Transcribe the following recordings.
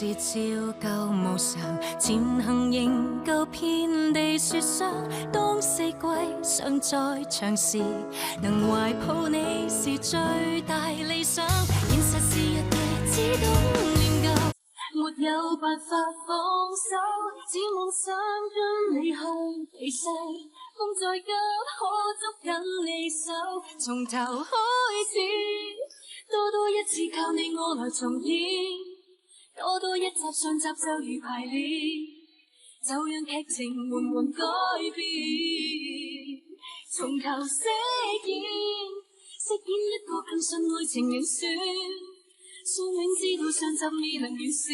是照舊無常，前行仍舊遍地雪霜。當四季尚在長時，能懷抱你是最大理想。現實是日夜只懂念舊，沒有辦法放手，只妄想跟你去離世。風再急，可捉緊你手，從頭開始。多一次靠你我來重演，多一集上集就如排練，就讓劇情緩緩改變，從頭飾演一個更信愛情人選，雖明知道上集未能完事，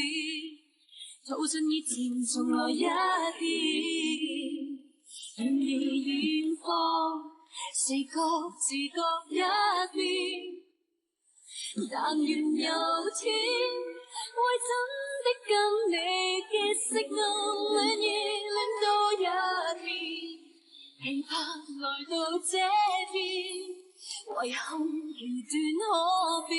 逃進以前重來一遍，然而遠方是各自各一邊。但願有天，會真的跟你結識愛，戀意戀到一遍，期盼來到這邊，遺憾橋段可變。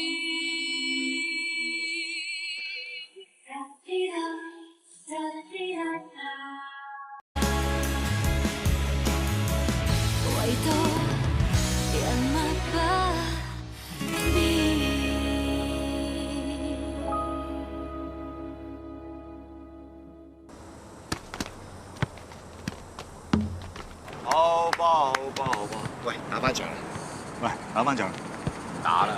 唯獨人物不變。好波。喂，打翻場啦！喂，打翻場。打啦！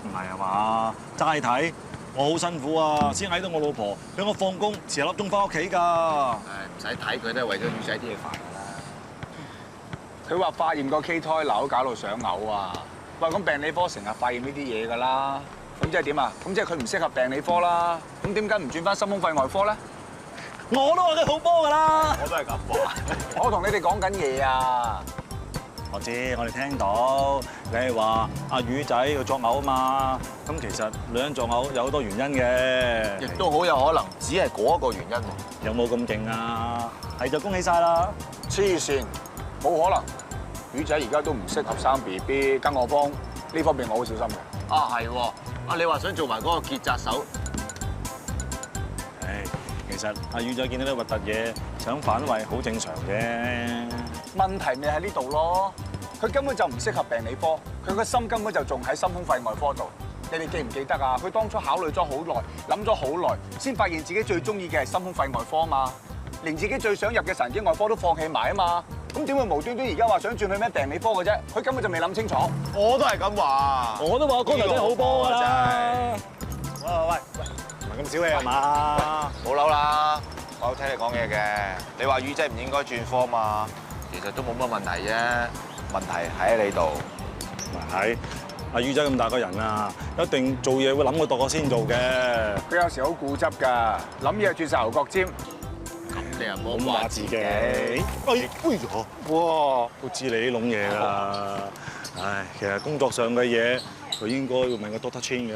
唔係啊嘛，齋睇，我好辛苦啊，先嗌到我老婆俾我放工遲粒鐘翻屋企㗎。唉，唔使睇佢都係為咗魚仔啲嘢煩㗎啦。佢話發現個 K 胎瘤搞到想嘔啊！喂，咁病理科成日發現呢啲嘢㗎啦，咁即係點啊？咁即係佢唔適合病理科啦。咁點解唔轉翻心胸肺外科咧？我都話佢好波㗎啦。我都係咁話。我同你哋講緊嘢啊！我知，我哋聽到你係話阿魚仔佢作嘔啊嘛。咁其實女人作嘔有好多原因嘅，亦都好有可能只係嗰一個原因。有冇咁勁啊？係就恭喜晒啦！黐線，冇可能。魚仔而家都唔適合生 BB， 更何況呢方面我好小心嘅。啊係喎，啊你話想做埋嗰個結紮手？唉，其實阿魚仔見到啲核突嘢想反胃好正常嘅。問題咪喺呢度咯，佢根本就唔適合病理科，佢個心根本就仲喺心胸肺外科度。你哋記唔記得啊？佢當初考慮咗好耐，諗咗好耐，先發現自己最中意嘅係心胸肺外科啊嘛，連自己最想入嘅神經外科都放棄埋啊嘛。咁點會無端端而家話想轉去咩病理科嘅啫？佢根本就未諗清楚。我都係咁話，我都話我光頭真係好波㗎啦。喂，唔係咁小氣係嘛？冇嬲啦，我有聽你講嘢嘅。你話魚仔唔應該轉科嘛？其實都冇乜問題啫，問題喺你度。係，阿魚仔咁大個人啊，一定做嘢會諗過度過先做嘅。佢有時好固執㗎，諗嘢轉晒牛角尖。咁你又唔咁好話自己。哎呀，哇，都知你呢種嘢㗎啦。唉，其實工作上嘅嘢，佢應該會問個 Doctor Chin 嘅。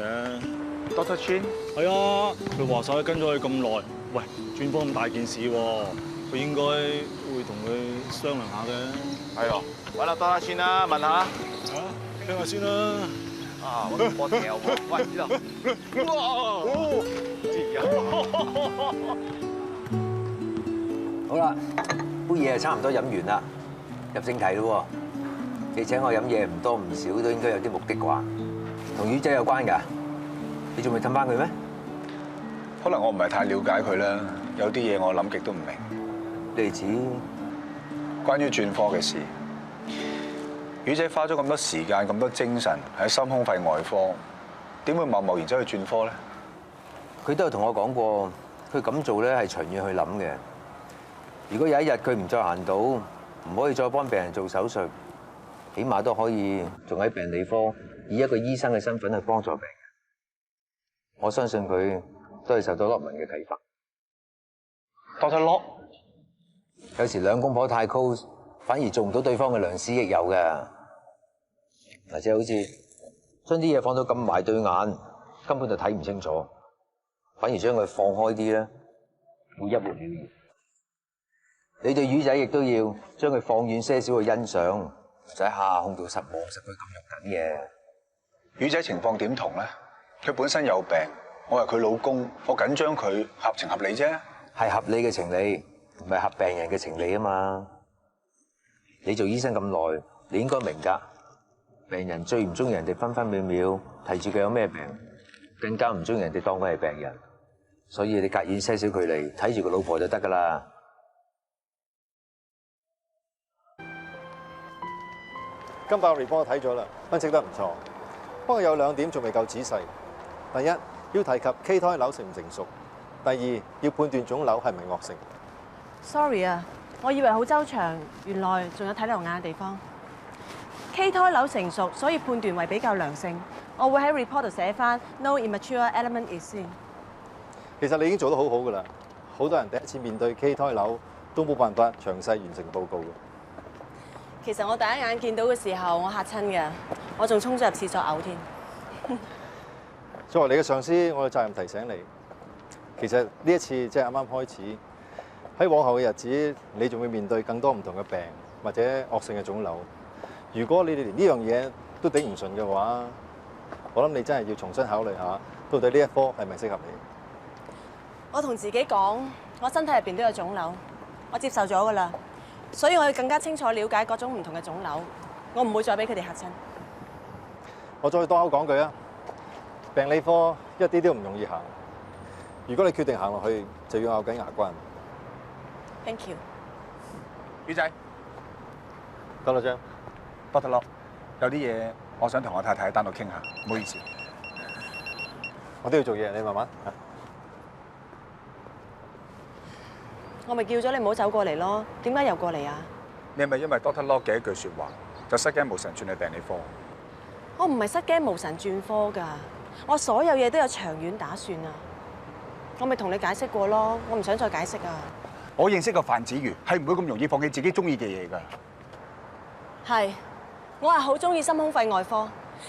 Doctor Chin？係啊，佢話晒跟咗佢咁耐，喂，轉科咁大件事喎，佢應該會同佢商量下嘅。係咯，揾阿 Doctor Chin 啦，問下。嚇，聽下先啦。啊，揾個波條喎，喂，呢度。哇！好啦，杯嘢係差唔多飲完啦，入正題咯喎。你請我飲嘢唔多唔少，都應該有啲目的啩？同魚仔有關㗎？你仲未氹翻佢咩？可能我唔係太了解佢啦，有啲嘢我諗極都唔明。例子，關於轉科嘅事，魚仔花咗咁多時間、咁多精神喺心胸肺外科，點會貿然走去轉科咧？佢都有同我講過，佢咁做咧係長遠去諗嘅。如果有一日佢唔再行到，唔可以再幫病人做手術，起碼都可以仲喺病理科以一個醫生嘅身份去幫助病人。我相信佢都係受到洛文嘅啟發。Doctor Lock，有時兩公婆太 close，反而做唔到對方嘅良師益友嘅。或者好似將啲嘢放到咁埋對眼，根本就睇唔清楚，反而將佢放開啲咧，會一目了然。你對魚仔亦都要將佢放遠些少去欣賞，唔使下下控到實望實佢咁肉緊嘅。魚仔情況點同咧？佢本身有病，我係佢老公，我緊張佢合情合理啫。係合理嘅情理，唔係合病人嘅情理啊嘛。你做醫生咁耐，你應該明㗎。病人最唔中意人哋分分秒秒提住佢有咩病，更加唔中意人哋當佢係病人。所以你隔遠些少距離睇住個老婆就得㗎啦。金伯 report 我睇咗啦，分析得唔錯。不過有2點仲未夠仔細。第一，要提及畸胎瘤成唔成熟；第二，要判斷腫瘤係咪惡性。Sorry 啊，我以為好周詳，原來仲有睇漏眼嘅地方。畸胎瘤成熟，所以判斷為比較良性。我會喺 report 度寫翻 no immature element is seen。其實你已經做得好好㗎啦，好多人第一次面對畸胎瘤都冇辦法詳細完成報告嘅。其實我第一眼見到嘅時候，我嚇親嘅，我仲衝咗入廁所嘔添。作為你嘅上司，我有責任提醒你，其實呢一次即係啱啱開始，喺往後嘅日子，你仲會面對更多唔同嘅病或者惡性嘅腫瘤。如果你哋連呢樣嘢都頂唔順嘅話，我諗你真係要重新考慮下，到底呢一科係咪適合你？我同自己講，我身體入邊都有腫瘤，我接受咗㗎啦，所以我要更加清楚了解各種唔同嘅腫瘤，我唔會再俾佢哋嚇親。我再多口講句啊，病理科一啲都唔容易行。如果你決定行落去，就要咬緊牙關。Thank you。宇仔，得啦，張。多得咯，有啲嘢我想同我太太喺單獨傾下，唔好意思。我都要做嘢，你慢慢。我咪叫咗你唔好走過嚟咯，點解又過嚟啊？你係咪因為 Doctor Lock 嘅一句説話，就失驚無神轉去病理科？我唔係失驚無神轉科㗎，我所有嘢都有長遠打算啊！我咪同你解釋過咯，我唔想再解釋啊！我認識個范子瑜係唔會咁容易放棄自己中意嘅嘢㗎。係，我係好中意心胸肺外科，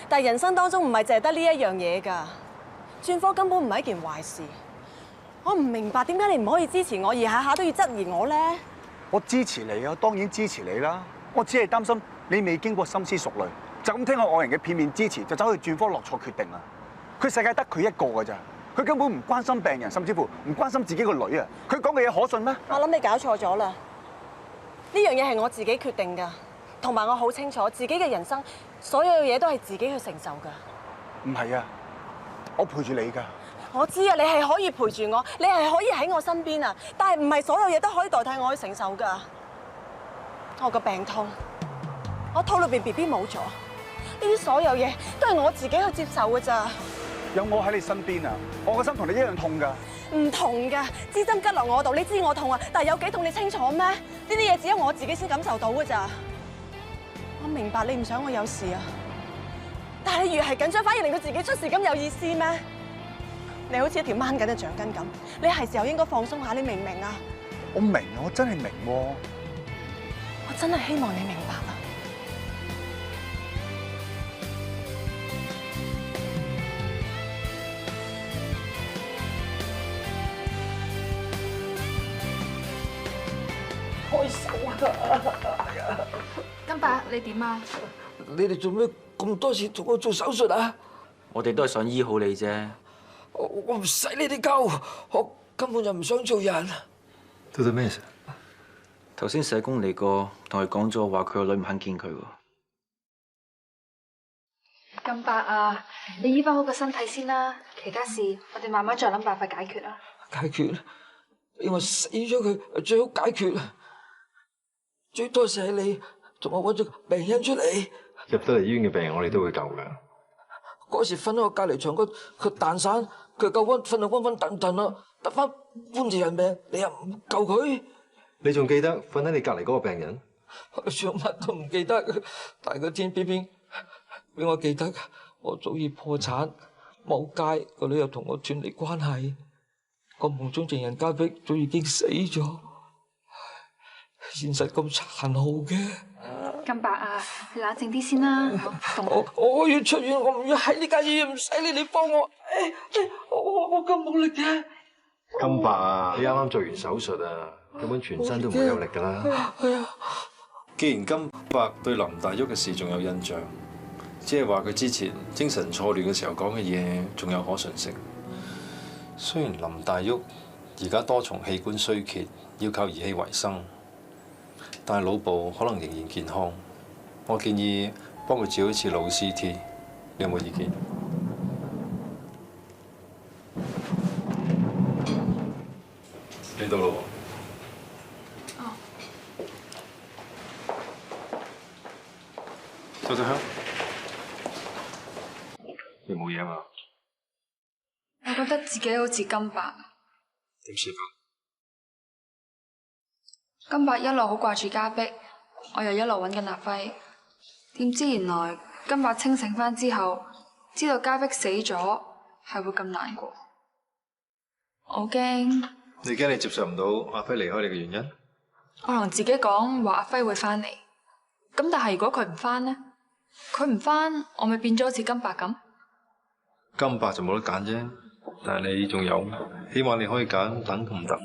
但係人生當中唔係淨係得呢一樣嘢㗎。轉科根本唔係一件壞事。我唔明白點解你唔可以支持我，而下下都要質疑我咧？我支持你啊，當然支持你啦。我只係擔心你未經過深思熟慮，就咁聽我愛人嘅片面支持，就走去轉科落錯決定啦。佢世界得佢一個㗎咋，佢根本唔關心病人，甚至乎唔關心自己個女啊。佢講嘅嘢可信咩？我諗你搞錯咗啦。呢樣嘢係我自己決定㗎，同埋我好清楚自己嘅人生，所有嘢都係自己去承受㗎。唔係啊，我陪住你㗎。我知啊，你係可以陪住我，你係可以喺我身邊啊，但係唔係所有嘢都可以代替我去承受㗎。我個病痛，我肚裏邊 BB 冇咗，呢啲所有嘢都係我自己去接受㗎咋。有我喺你身邊啊，我個心同你一樣痛㗎。唔同㗎，支針拮落我度，你知我痛啊，但係有幾痛你清楚咩？呢啲嘢只有我自己先感受到㗎咋。我明白你唔想我有事啊，但係你越係緊張，反而令到自己出事，咁有意思咩？你好似一條掹緊嘅橡筋咁，你係時候應該放鬆下，你明唔明啊？我明啊，我真係明喎。我真係希望你明白啊！開手啊！金伯，你點啊？你哋做咩咁多次同我做手術啊？我哋都係想醫好你啫。我唔使你哋救，我根本就唔想做人。到底咩事？頭先社工嚟過，同佢講咗話，佢個女唔肯見佢喎。金伯啊，你醫翻好個身體先啦，其他事我哋慢慢再諗辦法解決啦。解決？因為死咗佢最好解決。最多謝你同我揾咗個病人出嚟。入得嚟醫院嘅病人，我哋都會救㗎。嗰時瞓喺我隔離床，佢蛋散，佢夠溫，瞓到昏昏沌沌啦，得翻半條人命，你又唔救佢？你仲記得瞓喺你隔離嗰個病人？我想乜都唔記得，但係個天偏偏俾我記得，我早已破產冇街，個女又同我斷離關係，個夢中情人家碧早已經死咗，現實咁殘酷嘅。金伯啊，你冷靜啲先啦。我要出院，我唔要喺呢間醫院，唔使你哋幫我。我咁冇力嘅。金伯啊，你啱啱做完手術啊，根本全身都唔會有力㗎啦。係啊。既然金伯對林大旭嘅事仲有印象，即係話佢之前精神錯亂嘅時候講嘅嘢仲有可信性。雖然林大旭而家多重器官衰竭，要靠儀器維生，但係腦部可能仍然健康。我建議幫佢照一次腦 CT， 你有冇意見？你到啦喎。哦。周仔香，你冇嘢嘛？我覺得自己好似金伯。點算法？金伯一路好掛住家碧，我又一路揾緊阿輝。點知原來金伯清醒翻之後，知道家碧死咗，係會咁難過。我好驚。你驚你接受唔到阿輝離開你嘅原因？我同自己講話阿輝會翻嚟，咁但係如果佢唔翻呢？佢唔翻，我咪變咗好似金伯咁。金伯就冇得揀啫，但係你仲有，希望你可以揀等唔等。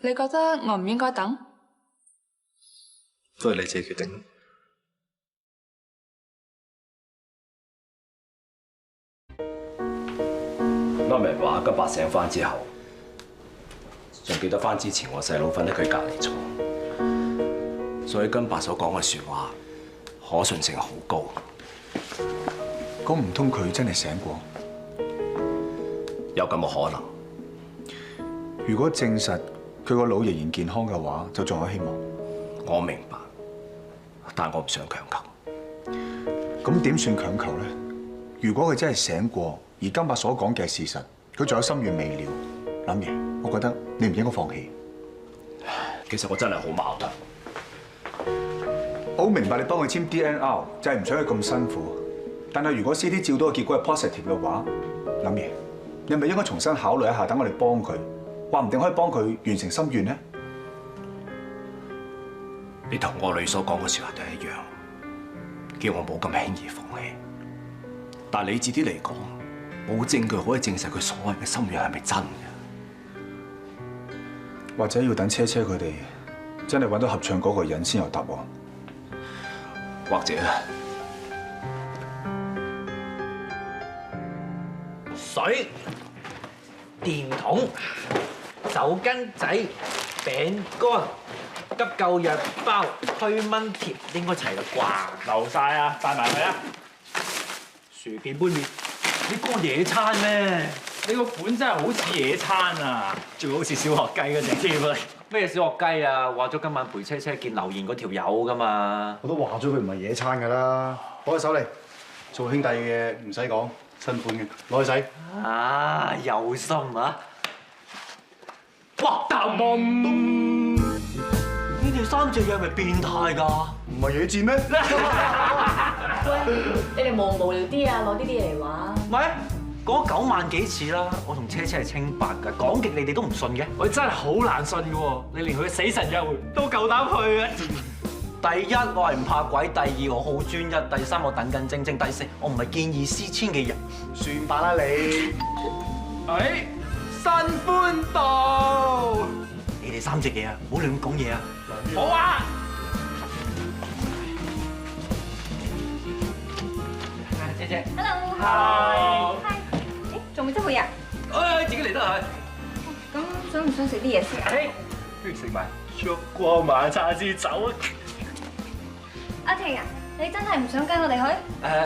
你覺得我唔應該等？都係你自己決定。媽咪話金伯醒翻之後，仲記得翻之前我細佬瞓喺佢隔離坐，所以金伯所講嘅説話可信性好高。咁唔通佢真係醒過？有咁嘅可能。如果證實佢個腦仍然健康嘅話，就仲有希望。我明白，但我唔想強求。咁點算強求咧？如果佢真係醒過，而金伯所講嘅係事實，佢仲有心願未了，諗爺，我覺得你唔應該放棄。其實我真係好矛盾。我好明白你幫佢簽 DNR 就係唔想佢咁辛苦，但係如果 CT 照到嘅結果係 positive 嘅話，諗爺，你係咪應該重新考慮一下，等我哋幫佢，話唔定可以幫佢完成心願呢？你同我女所講嘅説話都係一樣，叫我冇咁輕易放棄。但係理智啲嚟講，冇證據可以證實佢所謂嘅心願係咪真嘅？或者要等車車佢哋真係揾到合唱嗰個人先有答案。或者水、電筒、手巾仔、餅乾、急救藥包、驅蚊貼，應該齊啦啩？留晒啊，帶埋去啊！薯片杯麵，你個野餐咩？你個款真係好似野餐啊，仲好似小學雞嗰隻添啊！咩小學雞啊？話咗今晚陪車車見留言嗰條友噶嘛？我都話咗佢唔係野餐㗎啦，攞起手嚟，做兄弟嘅唔使講，新款嘅，攞去洗。啊，有心啊！哇！嘣！呢條三隻嘢係咪變態㗎？唔係野戰咩？你哋無無聊啲啊，攞呢啲嘢嚟玩。咪講9萬幾次啦，我同車車係清白㗎，講極你哋都唔信嘅。我真係好難信嘅喎，你連佢嘅死神約會都夠膽去嘅。第一，我係唔怕鬼；第二，我好專一；第三，我等緊正正；第四，我唔係見異思遷嘅人。算吧啦你。新歡道，你哋三隻嘢啊，唔好亂咁講嘢啊！好啊。姐姐 Hello。Hi。仲未執好嘢？自己嚟得係。咁想唔想食啲嘢先啊？不如食埋燭光晚餐先走啊！阿婷啊，你真係唔想跟我哋去？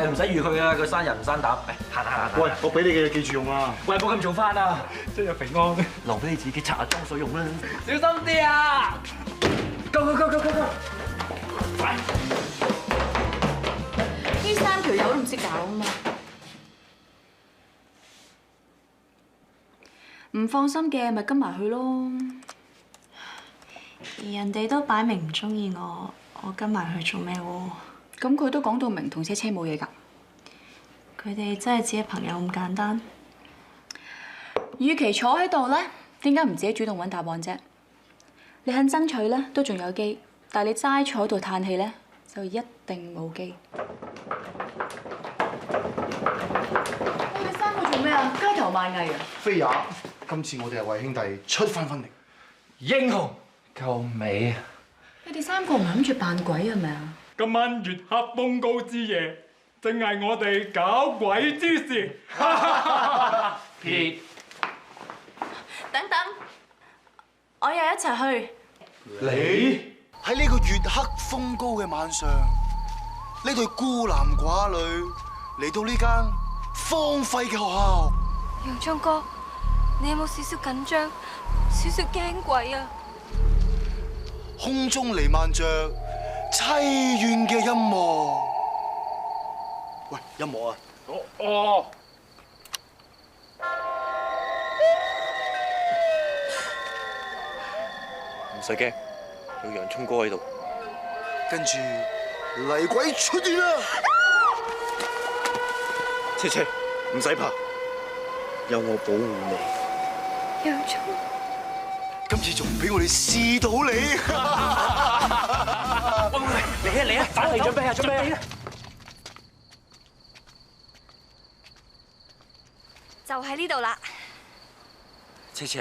唔使預佢啊，佢生人唔生膽。行。喂，我俾你嘅嘢記住用啊！喂，冇咁做翻啊！出入平安，留俾你自己擦下裝水用啦。小心啲啊！ Go！ 快！呢3條友都唔識搞啊嘛！唔放心嘅咪跟埋去咯。而人哋都擺明唔中意我，我跟埋去做咩喎？咁佢都講到明同車車冇嘢㗎。佢哋真係只係朋友咁簡單。與其坐喺度咧，點解唔自己主動揾答案啫？你肯爭取咧，都仲有機；但係你齋坐喺度嘆氣咧，就一定冇機。你哋3個做咩啊？街頭賣藝啊！飛也，今次我哋係為兄弟出翻分力。英雄救美啊！你哋3個唔係諗住扮鬼係咪啊？今晚月黑風高之夜，正係我哋搞鬼之時。撇等，我又一齊去。你喺呢個月黑風高嘅晚上，呢對孤男寡女嚟到呢間荒廢嘅學校。楊昌哥，你有冇少少緊張、少少驚鬼啊？空中彌漫着凄怨嘅音樂。喂，音樂啊！哦。唔使驚，有洋葱哥喺度。跟住厲鬼出現啦！車車，唔使怕，有我保護你。洋葱，今次仲唔俾我哋試到你？喂，嚟啊！返嚟準備啊！準備啊！就喺呢度啦。車車，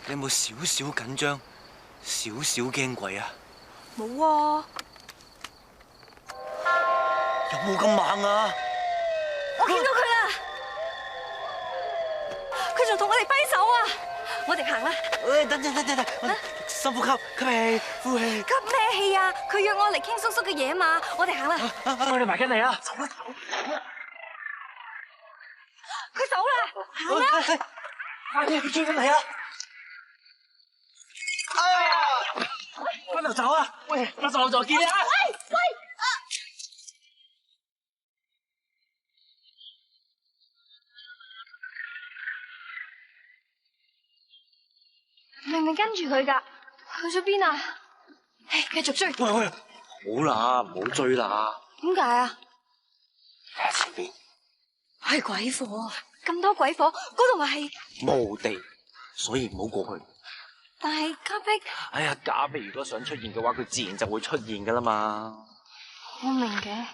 你有冇少少緊張？少少驚鬼啊！冇喎。有冇咁猛啊？我見到佢啦，佢仲同我哋揮手啊！我哋行啦。喂，等，深呼吸，吸氣，呼氣。吸咩氣啊？佢約我嚟傾叔叔嘅嘢嘛，我哋行啦。我哋埋跟你啊！走啦！佢走啦，行啦！快啲，佢追緊你啊！哎呀！邊度走啊？喂，我就再見你啊！喂！明明跟住佢噶，去咗邊啊？唉，繼續追。喂，好啦，唔好追啦。點解啊？睇下前邊。係鬼火啊！咁多鬼火，嗰度咪係墓地，所以唔好過去。但係嘉碧，哎呀，嘉碧如果想出現嘅話，佢自然就會出現噶啦嘛。我明嘅。哎，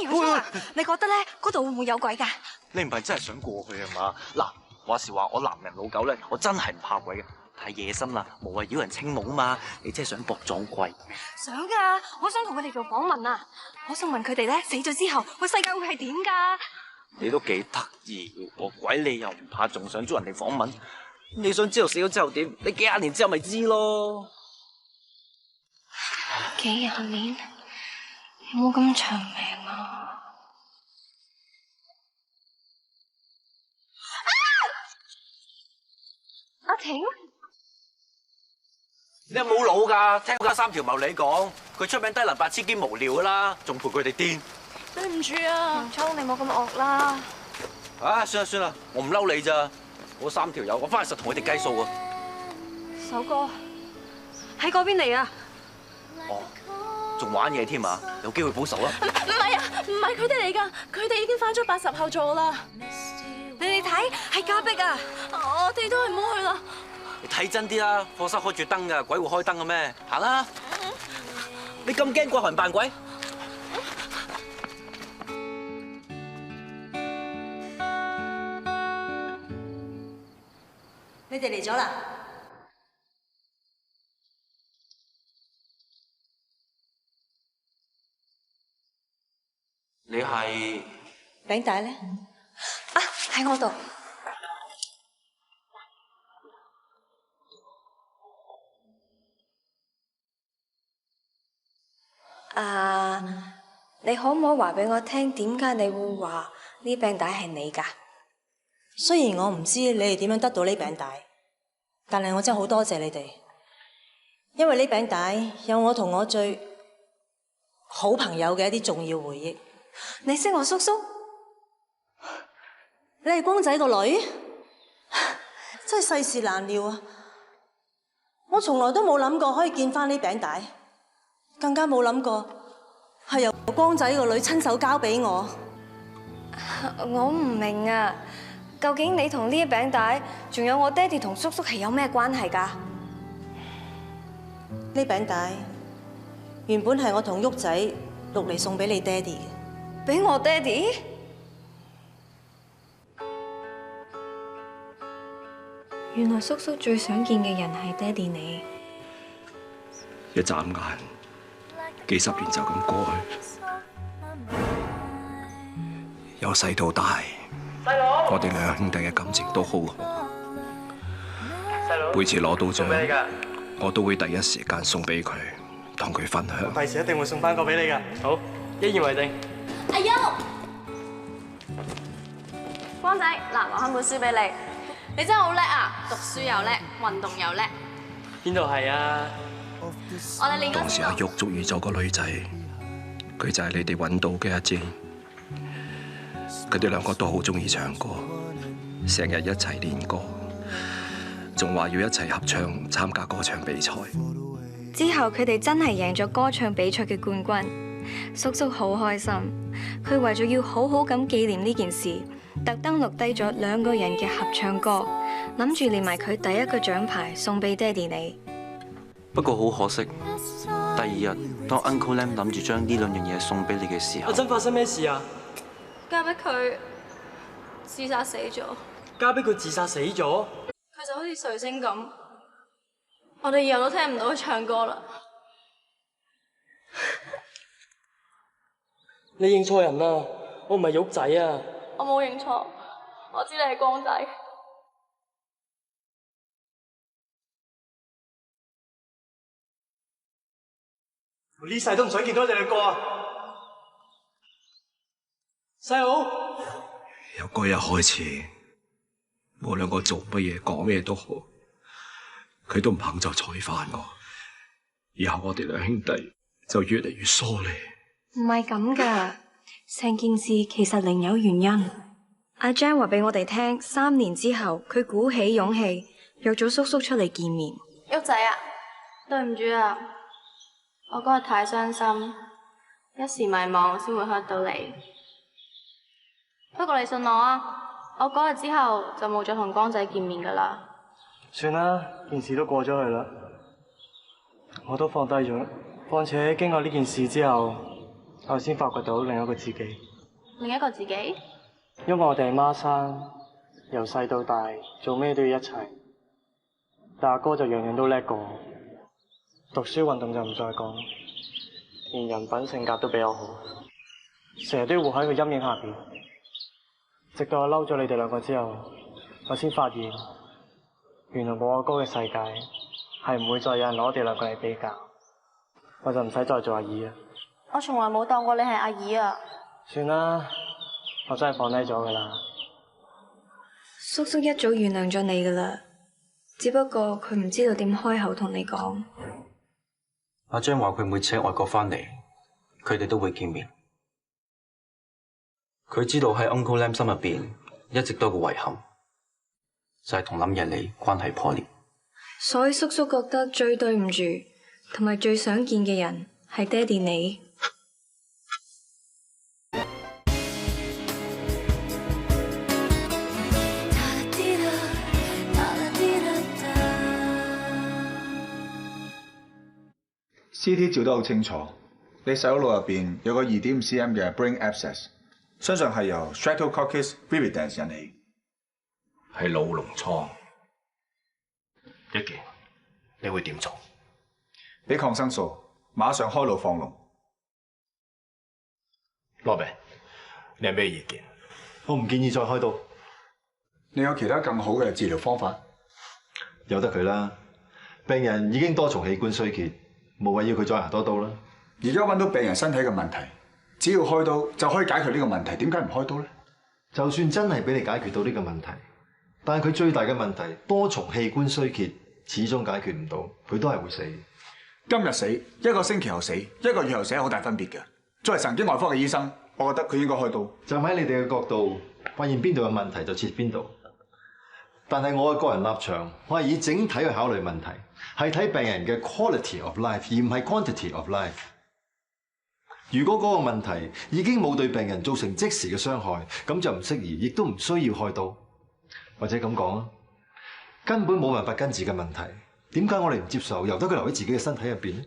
楊聰啊，你覺得咧嗰度會唔會有鬼噶？你唔係真係想過去係嘛？嗱，話時話我男人老狗咧，我真係唔怕鬼嘅。太夜深啦，無謂擾人清夢啊嘛！你真係想搏撞鬼？想噶，我想同佢哋做訪問啊！我想問佢哋咧死咗之後，個世界會係點噶？你都幾得意喎，鬼你又唔怕，仲想捉人哋訪問？你想知道死咗之後點？你幾廿年之後咪知咯？幾廿年？有冇咁長命啊？阿婷。你有冇腦㗎？聽嗰三條茂你講，佢出名低能白痴兼無聊㗎啦，仲陪佢哋癲。對唔住啊，楊聰，你冇咁惡啦。啊，算啦，我唔嬲你咋？嗰三條友，我翻去實同佢哋計數啊。首歌喺嗰邊嚟啊！哦，仲玩嘢添啊？有機會報仇啊？唔係啊，唔係佢哋嚟㗎，佢哋已經翻咗80後座啦。你哋睇，係嘉碧啊！我哋都係唔好去啦。你睇真啲啦，課室開住燈㗎，鬼會開燈嘅咩？行啦！你咁驚鬼還扮鬼？你哋嚟咗啦！你係餅帶咧？啊，喺我度。你可唔可以話俾我聽，點解你會話呢餅帶係你㗎？雖然我唔知你哋點樣得到呢餅帶，但係我真係好多謝你哋，因為呢餅帶有我同我最好朋友嘅一啲重要回憶。你識我叔叔？你係光仔個女？真係世事難料啊！我從來都冇諗過可以見翻呢餅帶，更加冇諗過係由光仔個女親手交俾我。我唔明啊，究竟你同呢一餅帶，仲有我爹哋同叔叔係有咩關係㗎？呢餅帶原本係我同旭仔錄嚟送俾你爹哋嘅。俾我爹哋？原來叔叔最想見嘅人係爹哋你。一眨眼，幾十年就咁過去。由細到大，我哋兩兄弟嘅感情都好好。每次攞到獎，我都會第一時間送俾佢，同佢分享。第時一定會送翻個俾你㗎。好，一言為定。阿優，光仔，嗱，攞翻本書俾你。你真係好叻啊！讀書又叻，運動又叻。邊度係啊？我哋練嗰當時阿玉捉遇咗個女仔，佢就係你哋揾到嘅阿 J。佢哋兩個都好中意唱歌，成日一齊練歌，仲話要一齊合唱參加歌唱比賽。之後佢哋真係贏咗歌唱比賽嘅冠軍，叔叔好開心。佢為咗要好好咁紀念呢件事，特登錄低咗2個人嘅合唱歌，諗住連埋佢第一個獎牌送俾爹哋你。不過好可惜，第二日當 Uncle Lam 諗住將呢2樣嘢送俾你嘅時候，阿珍發生咩事啊？嘉碧佢自殺死咗。嘉碧佢自殺死咗？佢就好似彗星咁，我哋以後都聽唔到佢唱歌啦。你認錯人啦，我唔係玉仔啊！我冇認錯，我知你係光仔。我呢世都唔想見到你兩個啊！細佬，由嗰日開始，我兩個做乜嘢講咩都好，佢都唔肯再睬翻我。以後我哋兩兄弟就越嚟越疏離。唔係咁噶，成件事其實另有原因。阿 Jan 話俾我哋聽，3年之後佢鼓起勇氣約咗叔叔出嚟見面。旭仔啊，對唔住啊，我嗰日太傷心，一時迷茫先會 hurt 到你。不過你信我啊，我嗰日之後就冇再同光仔見面噶啦。算啦，件事都過咗去啦，我都放低咗。況且經過呢件事之後，我先發掘到另一個自己。另一個自己？因為我哋係孖生，由細到大做咩都要一齊，但阿哥就樣樣都叻過我，讀書運動就唔再講，連人品性格都比我好，成日都要活喺個陰影下邊。直到我嬲咗你哋兩個之後，我先發現原來冇阿哥嘅世界係唔會再有人攞我哋兩個嚟比較，我就唔使再做阿姨啦。我從來冇當過你係阿姨啊。算啦，我真係放低咗噶啦。叔叔一早原諒咗你噶啦，只不過佢唔知道點開口同你講。阿張話佢每次喺外國翻嚟，佢哋都會見面。佢知道喺 Uncle Lam 心入邊一直都有個遺憾，就係同林日莉關係破裂。所以叔叔覺得最對唔住同埋最想見嘅人係爹哋你。CT 照得好清楚，你細佬腦入邊有個2.5 cm 嘅 brain abscess， 相信係由 Streptococcus viridans 引起，係腦膿瘡。一健，你會點做？俾抗生素，馬上開腦放膿。羅比，你有咩意見？我唔建議再開刀。你有其他更好嘅治療方法？由得佢啦，病人已經多重器官衰竭，無謂要佢再行多刀啦。而家揾到病人身體嘅問題，只要開刀就可以解決呢個問題，點解唔開刀咧？就算真係俾你解決到呢個問題，但係佢最大嘅問題，多重器官衰竭，始終解決唔到，佢都係會死。今日死，1個星期後死，1個月後死係好大分別嘅。作為神經外科嘅醫生，我覺得佢應該開刀。站喺你哋嘅角度，發現邊度有問題就切邊度。但係我嘅個人立場，我係以整體去考慮問題，係睇病人嘅 quality of life， 而唔係 quantity of life。如果嗰個問題已經冇對病人造成即時嘅傷害，咁就唔適宜，亦都唔需要開刀。或者咁講啊，根本冇辦法根治嘅問題，點解我哋唔接受，由得佢留喺自己嘅身體入邊呢？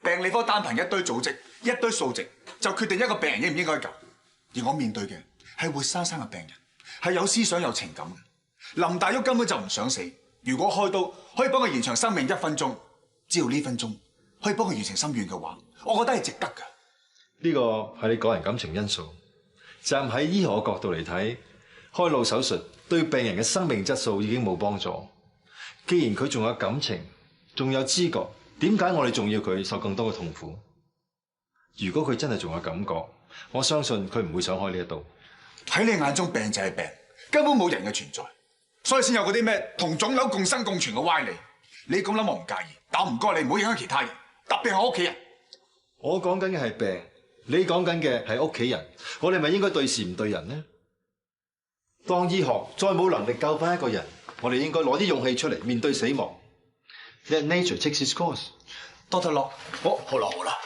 病理科單憑一堆組織、一堆數值，就決定一個病人應唔應該救。而我面對嘅係活生生嘅病人，係有思想有情感嘅。林大旭根本就唔想死，如果開刀可以幫佢延長生命1分鐘，只要呢分鐘可以幫佢完成心願嘅話，我覺得係值得㗎。呢個係你個人感情因素。站喺醫學角度嚟睇，開腦手術對病人嘅生命質素已經冇幫助。既然佢仲有感情，仲有知覺，點解我哋仲要佢受更多嘅痛苦？如果佢真係仲有感覺，我相信佢唔會想開呢一刀。喺你眼中，病就係病，根本冇人嘅存在，所以先有嗰啲咩同腫瘤共生共存嘅歪理。你咁諗我唔介意，但我唔該你唔好影響其他人，特別係我屋企人。我講緊嘅係病，你講緊嘅係屋企人，我哋咪應該對事唔對人呢？當醫學再冇能力救翻一個人，我哋應該攞啲勇氣出嚟面對死亡。Let nature take its course。Dr. Lock，好啦，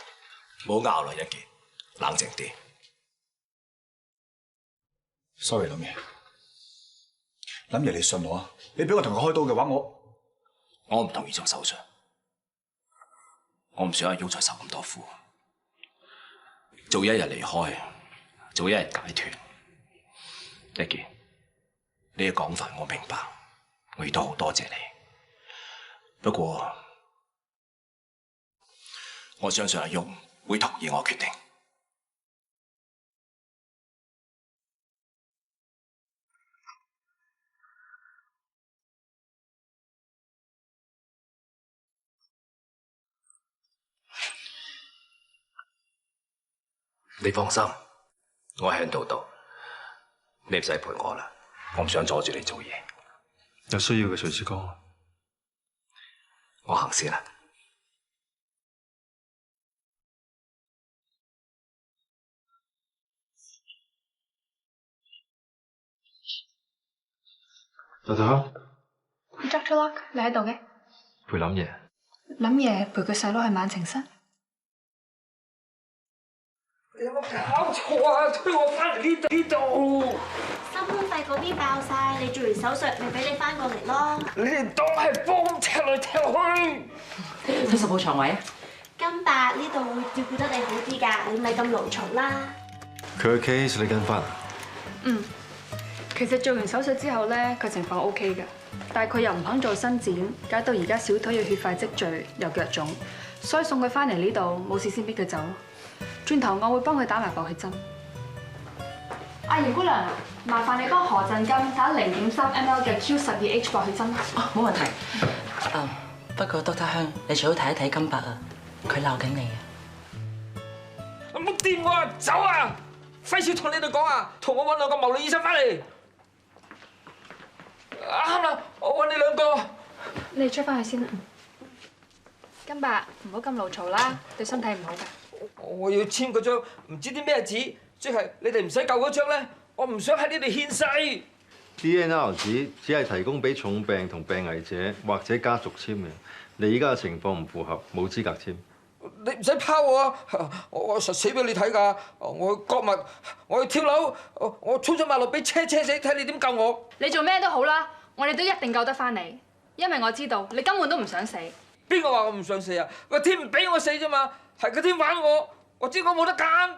唔好拗啦，一傑，冷靜啲。Sorry， 林爺，林爺你信我啊！你俾我同佢開刀嘅話，我唔同意做手術，我唔想阿旭再受咁多苦。早一日離開，早一日解脫。一傑，你嘅講法我明白，我亦都好多謝你。不過，我相信阿旭會同意我決定。你放心，我喺度，你唔使陪我啦，我唔想阻住你做嘢。有需要嘅隨時講。我行先啦。Dr. Hung， Dr. Lock， 你喺度嘅？陪林爺。林爺陪佢細佬去晚晴室。你有冇搞錯啊？推我翻嚟呢度！心胸肺嗰邊爆晒，你做完手術咪俾你翻過嚟咯。你哋當係幫踢來踢去。70號床位啊！金伯呢度會照顧得你好啲㗎，你咪咁勞嘈啦。佢嘅 case 你跟翻？其實做完手術之後咧，佢情況 OK 㗎，但係佢又唔肯做伸展，搞到而家小腿有血塊積聚，又腳腫，所以送佢翻嚟呢度，冇事先逼佢走。轉頭我會幫佢打埋薄血針。阿袁姑娘，麻煩你幫何振金打0.3 ml 嘅 Q12H 薄血針。冇問題。不過 Dr. Hung， 你最好睇一睇金伯啊，佢鬧緊你啊！唔好掂我啊！走啊！費事同你哋講啊！同我揾兩個牟利醫生翻嚟。啱啦，我揾你兩個。你出翻去先啦。金伯，唔好咁勞嘈啦，對身體唔好㗎。我要簽嗰張唔知啲咩紙，即係你哋唔使救嗰張咧，我唔想喺呢度獻世。DNR 紙只係提供俾重病同病危者或者家屬簽嘅，你而家嘅情況唔符合，冇資格簽。你唔使拋我啊！我實死俾你睇㗎！我去割脈，我去跳樓，我衝咗馬路俾車死，睇你點救我！你做咩都好啦，我哋都一定救得翻你，因為我知道你根本都唔想死。邊個話我唔想死啊？個天唔俾我死啫嘛，係個天玩我，我知我冇得揀。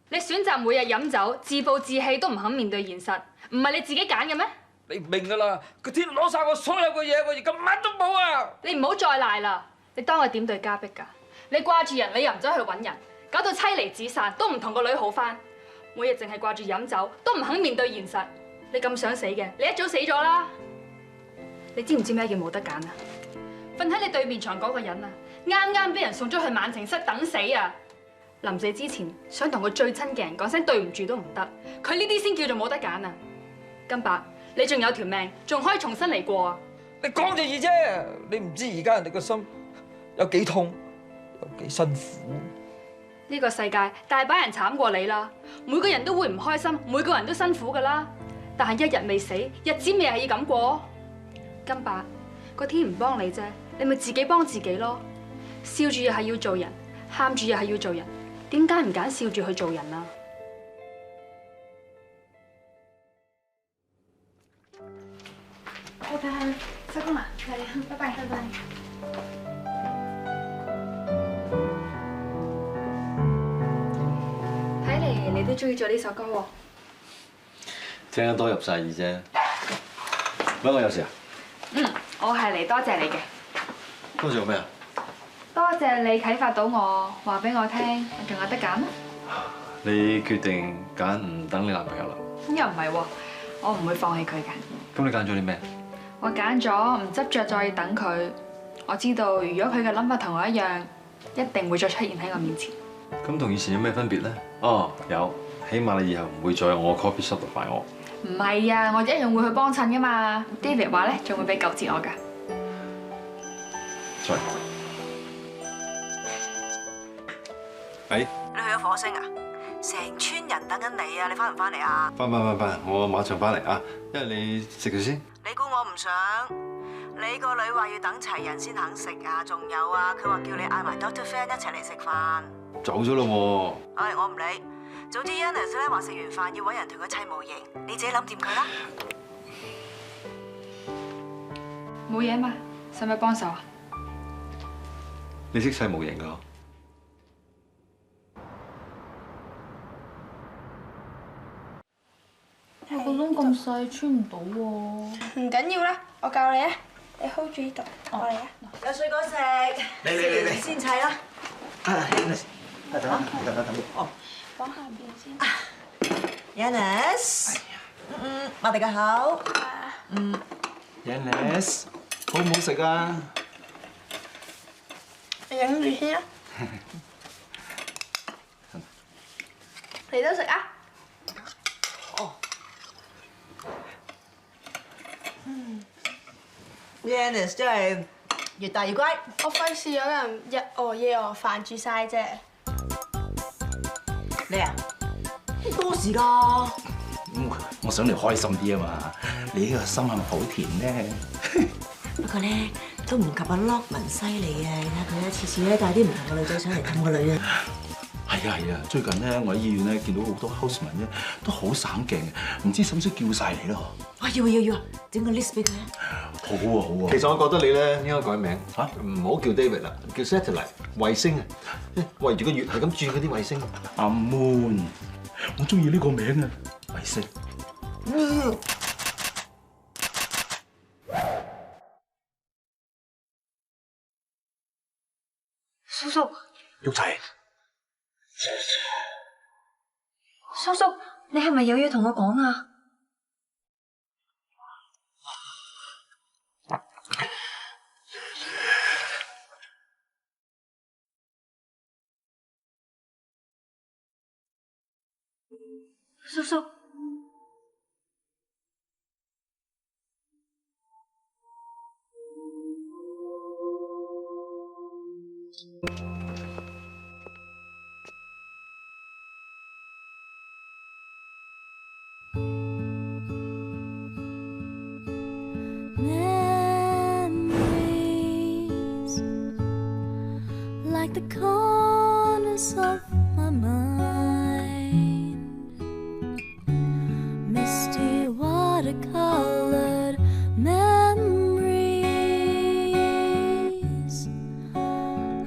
你選擇每日飲酒，自暴自棄都唔肯面對現實，唔係你自己揀嘅咩？你唔明㗎啦，個天攞晒我所有嘅嘢，我而家乜都冇啊！你唔好再賴啦！你當我點對家碧㗎？你掛住人，你又唔走去揾人，搞到妻離子散，都唔同個女好返。每日淨係掛住飲酒，都唔肯面對現實。你咁想死嘅，你一早死咗啦！你知唔知咩叫冇得揀啊？瞓喺你對面床嗰個人啊，啱啱俾人送咗去晚晴室等死啊！臨死之前想同佢最親嘅人講聲對唔住都唔得，佢呢啲先叫做冇得揀啊！金伯，你仲有條命，仲可以重新嚟過啊！你講就易啫，你唔知而家人哋個心有幾痛，有幾辛苦。呢個世界大把人慘過你啦，每個人都會唔開心，每個人都辛苦噶啦。但係一日未死，日子未係要咁過。金伯，個天唔幫你啫，你咪自己幫自己咯。笑住又係要做人，喊住又係要做人，點解唔揀笑住去做人啊？拜拜，收工啦，嚟啦，拜拜，拜拜。睇嚟你都中意咗呢首歌喎。聽得多入晒耳啫。乜我有事啊？我係嚟多謝你嘅。多謝我咩啊？多謝你啟發到我，話俾我聽，我仲有得揀啊！你決定揀唔等你男朋友啦？又唔係喎，我唔會放棄佢㗎。咁你揀咗啲咩？我揀咗唔執着再等佢。我知道如果佢嘅諗法同我一樣，一定會再出現喺我面前。咁同以前有咩分別咧？哦，有，起碼你以後唔會再喺我 coffee shop 度買我。唔係啊，我一樣會去幫襯㗎嘛。David 話咧，仲會俾9折我㗎。sorry。哎，你去咗火星啊？成村人等緊你啊！你翻唔翻嚟啊？翻，我馬上翻嚟啊！因為你食住先。你估我唔想？你個女話要等齊人先肯食啊！仲有啊，佢話叫你嗌埋 Dr. Fan 一齊嚟食飯。走咗咯喎。唉，我唔理。早知 Yannis 咧話食完飯要搵人同佢砌模型，你自己諗掂佢啦。冇嘢嘛，使唔使幫手啊？你識砌模型㗎？我個窿咁細，穿唔到喎。唔緊要啦，我教你啊，你 hold 住呢度，我嚟啊。有水果食，食完先砌啦。等。哦，放下邊先。Yannis，抹地個口。Yannis，好唔好食啊？你忍住先啊。你都食啊？哦。Yannis 真係越大越乖。我費事有人日餓夜餓煩住晒啫。你啊，多事㗎。我想你開心啲啊嘛，你呢個心係咪好甜咧？不過咧，都唔及阿 Lockman 犀利啊！你睇佢咧，次次咧帶啲唔同嘅女仔上嚟氹個女啊。係啊，最近咧我喺醫院咧見到好多 houseman 咧都好省鏡嘅，唔知使唔使叫晒你咯？要啊，整個 list 俾佢啊！好啊！其實我覺得你咧應該改名嚇，唔好叫 David 啦，叫 Satellite 衛星啊，圍住個月係咁轉嗰啲衛星。阿 Moon，我中意呢個名啊，衛星。叔叔，玉齊，叔叔，你係咪有嘢同我講啊？叔叔。Memories like the corners of my mind, misty watercolored memories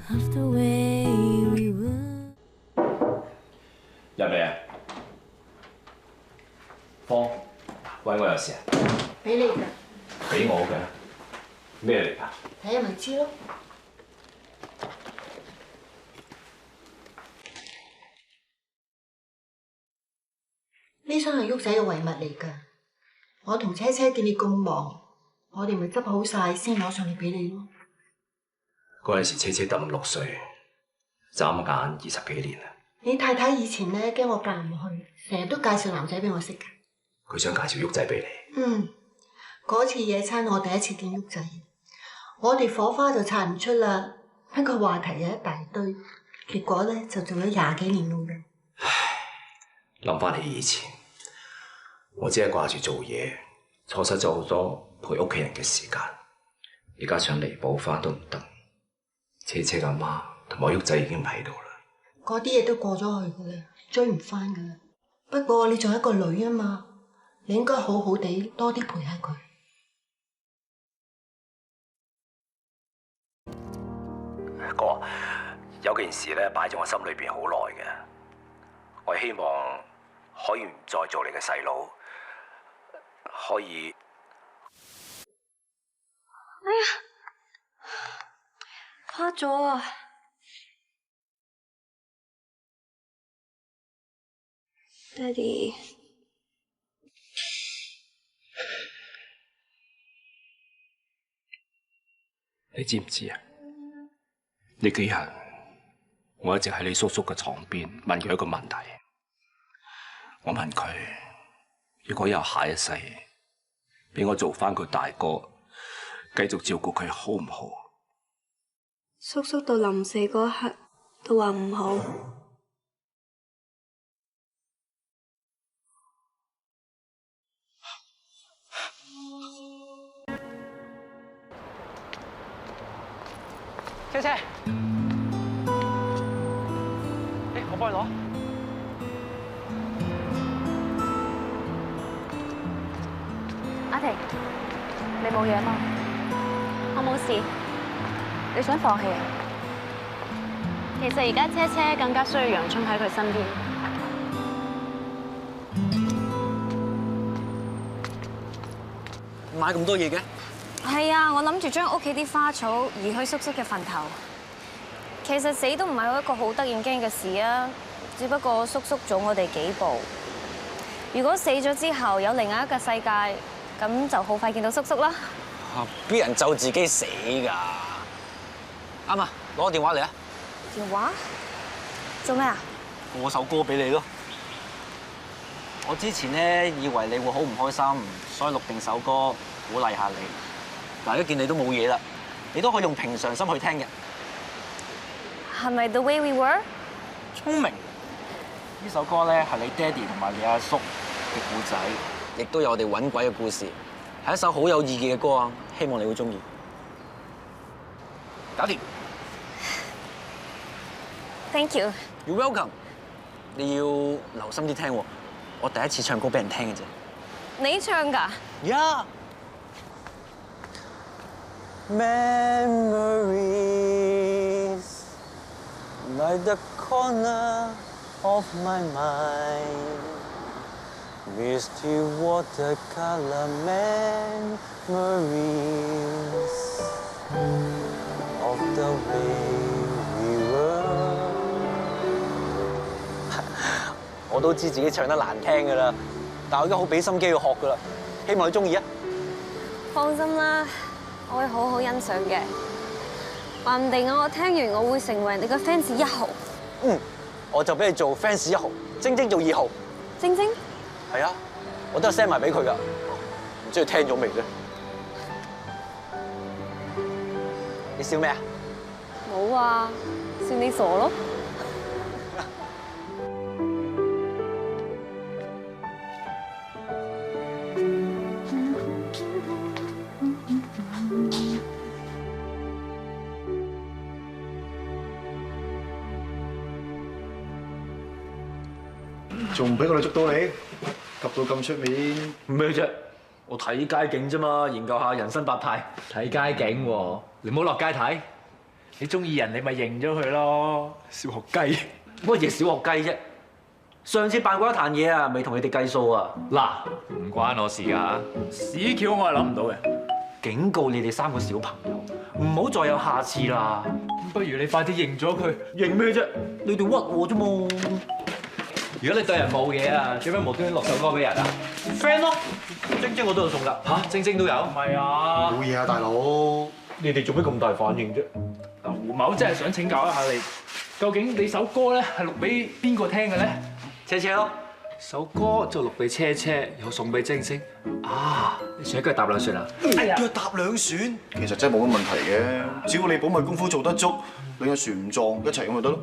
of the way we were. 入嚟啊！方，喂，我有事啊！俾你㗎，俾我嘅咩嚟㗎？睇下咪知咯。呢箱係旭仔嘅遺物嚟㗎，我同車車見你咁忙，我哋咪執好晒先攞上嚟俾你咯。嗰陣時車車得5、6歲，眨眼20幾年啦。你太太以前咧驚我嫁唔去，成日都介紹男仔俾我識㗎。佢想介紹旭仔俾你。嗰次野餐我第一次見旭仔，我哋火花就擦唔出啦，不過話題有一大堆，結果咧就做咗20幾年老人。諗翻起以前，我只係掛住做嘢，錯失咗好多陪屋企人嘅時間。而家想彌補翻都唔得。車車阿媽同埋旭仔已經唔喺度啦。嗰啲嘢都過咗去㗎啦，追唔翻㗎啦。不過你仲有一個女啊嘛，你應該好好地多啲陪下佢。哥，有件事咧擺咗我心裏邊好耐嘅，我希望可以唔再做你嘅細佬，可以。哎呀，趴咗啊！爹哋，你知唔知啊？呢幾日我一直喺你叔叔嘅床邊問佢一個問題。我問佢，如果有下一世，俾我做翻佢大哥，繼續照顧佢好唔好？叔叔到臨死嗰刻都話唔好。車車，我幫你攞。阿婷，你冇嘢嘛？我冇事。你想放棄啊？其實而家車車更加需要洋葱喺佢身邊。買咁多嘢嘅？係啊，我諗住將屋企啲花草移去叔叔嘅墳頭。其實死都唔係一個好得人驚嘅事啊，只不過叔叔早我哋幾步。如果死咗之後有另外一個世界，咁就好快見到叔叔啦。邊人就自己死㗎？啱啊，攞個電話嚟啊！電話？做咩啊？播首歌俾你咯。我之前咧以為你會好唔開心，所以錄定首歌鼓勵下你。嗱，而家見你都冇嘢啦，你都可以用平常心去聽嘅。係咪 The Way We Were？ 聰明！呢首歌咧係你爹哋同埋你阿叔嘅故仔，亦都有我哋揾鬼嘅故事，係一首好有意義嘅歌啊！希望你會中意。搞掂。Thank you。You're welcome。你要留心啲聽喎，我第一次唱歌俾人聽嘅啫。你唱㗎？Yeah。Memories like the corner of my mind, misty watercolor memories of the way we were。我都知自己唱得難聽㗎啦，但我而家好俾心機去學㗎啦，希望你中意啊！放心啦。我會好好欣賞嘅，話唔定我聽完我會成為你個 fans 1號。我就俾你做 fans 1號，晶晶做2號。晶晶？係啊，我都有 send 埋俾佢㗎，唔知佢聽咗未咧？你笑咩啊？冇啊，笑你傻咯。仲唔俾我哋捉到你？及到咁出面咩啫？我睇街景啫嘛，研究下人生百態。睇街景喎，你唔好落街睇。你中意人，你咪認咗佢咯。小學雞，乜嘢小學雞啫？上次辦過一壇嘢啊，未同你哋計數啊。嗱，唔關我事㗎。屎橋我係諗唔到嘅。警告你哋3個小朋友，唔好再有下次啦。不如你快啲認咗佢。認咩啫？你哋屈我啫嘛。如果你對人冇嘢啊，做咩無端端落首歌俾人啊 ？friend 咯，晶晶我都有送㗎。嚇，晶晶都有？唔係啊。冇嘢啊，大佬。你哋做咩咁大反應啫？嗱，胡某真係想請教一下你，究竟你首歌咧係錄俾邊個聽嘅咧？車車咯。首歌就錄俾車車，又送俾晶晶。啊，你想一腳踏兩船啊？一腳踏兩船，其實真係冇乜問題嘅，只要你保密功夫做得足，兩隻船唔撞，一齊咁咪得咯。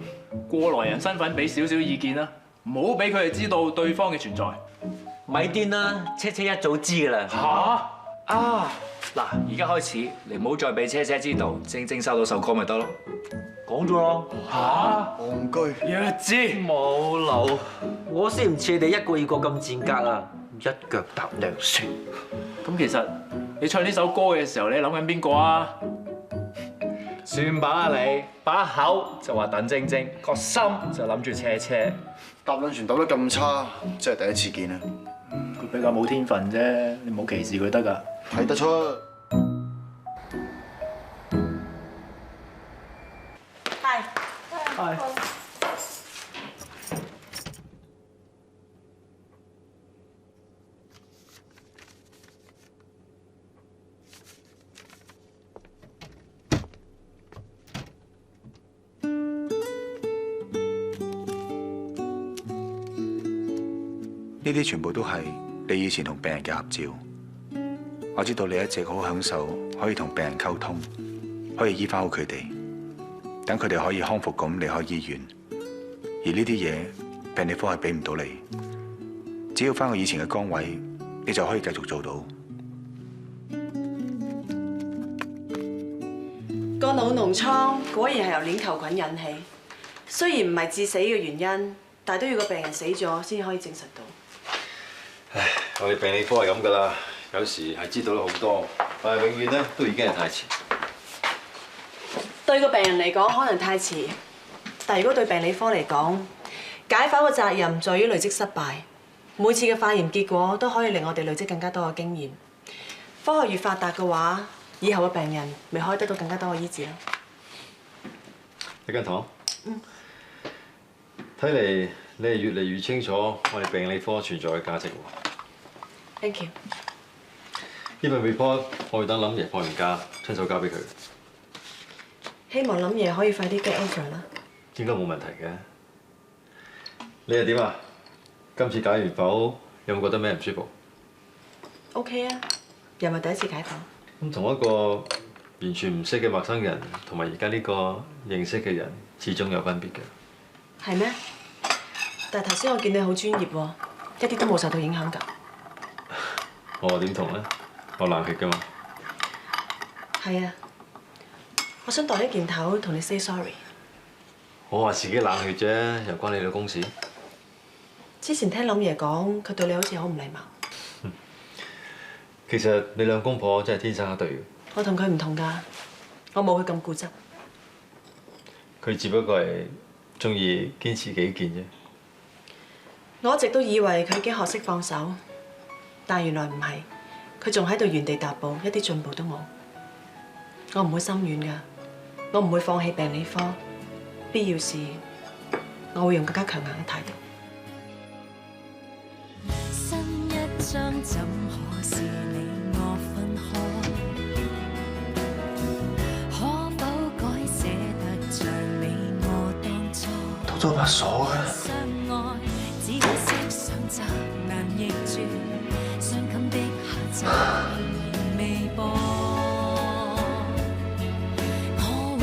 過來人身份俾少少意見啦，唔好俾佢哋知道對方嘅存在。咪癲啦，車車一早知㗎啦。嚇啊！嗱，而家開始，你唔好再俾車車知道，晶晶收到首歌咪得咯。講咗咯。嚇！戇居。弱智。冇腦。我先唔似你哋一個二個咁賤格啊！一腳踏兩船。咁其實你唱呢首歌嘅時候，你諗緊邊個啊？算把你把口就話等晶晶，個心就諗住車車。搭兩船搭得咁差，真係第一次見啊！佢比較冇天分啫，你冇歧視佢得㗎。睇得出。係。係。呢啲全部都係你以前同病人嘅合照。我知道你一直好享受可以同病人溝通，可以醫翻好佢哋，等佢哋可以康復咁離開醫院。而呢啲嘢病理科係俾唔到你，只要翻去以前嘅崗位，你就可以繼續做到。個腦膿瘡果然係由鏈球菌引起，雖然唔係致死嘅原因，但係都要個病人死咗先可以證實到。唉，我哋病理科係咁噶啦，有時係知道咗好多，但係永遠咧都已經係太遲。對個病人嚟講可能太遲，但係如果對病理科嚟講，解剖嘅責任在於累積失敗。每次嘅化驗結果都可以令我哋累積更加多嘅經驗。科學越發達嘅話，以後嘅病人咪可以得到更加多嘅醫治咯。一間糖。嗯。睇嚟你係越嚟越清楚我哋病理科存在嘅價值喎。Thank you。呢份 report 我會等林爺放完假親手交俾佢。希望林爺可以快啲 get over 啦。應該冇問題嘅。你係點啊？今次解完剖有冇覺得咩唔舒服 ？OK 啊，又咪第一次解剖。咁同一個完全唔識嘅陌生人，同埋而家呢個認識嘅人，始終有分別嘅。係咩？但係頭先我見你好專業喎，一啲都冇受到影響㗎。我點同咧？我冷血㗎嘛。係啊，我想袋一件頭同你 say sorry。我話自己冷血啫，又關你老公事。之前聽林爺講，佢對你好似好唔禮貌。其實你兩公婆真係天生一對嘅。我同佢唔同㗎，我冇佢咁固執。佢只不過係中意堅持己見啫。我一直都以為佢已經學識放手，但原來唔係，佢仲喺度原地踏步，一啲進步都冇。我唔會心軟㗎，我唔會放棄病理科，必要時我會用更加強硬嘅態度。新一章怎可是你我分開？可否改寫得像你我當初？讀咗把鎖嘅。相愛只可惜想責難逆轉，傷感的下集仍然未播。我會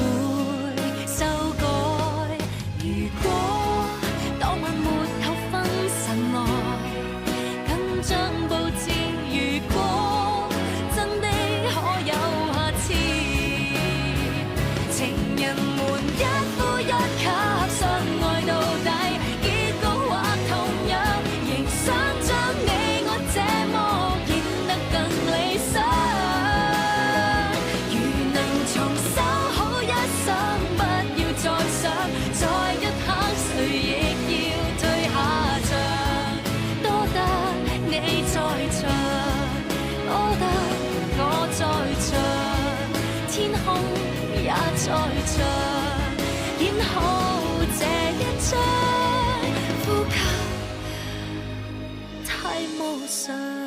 修改，如果當晚沒有分神來。將布置，如果真的可有下次，情人們一呼一吸，相愛到底，結果或同樣，仍想將你我這麼演得更理想。如能重修好一生，不要再想，在一刻誰亦要退下場。你在場，多得我在場，天空也在場，演好這一場，呼吸太無常。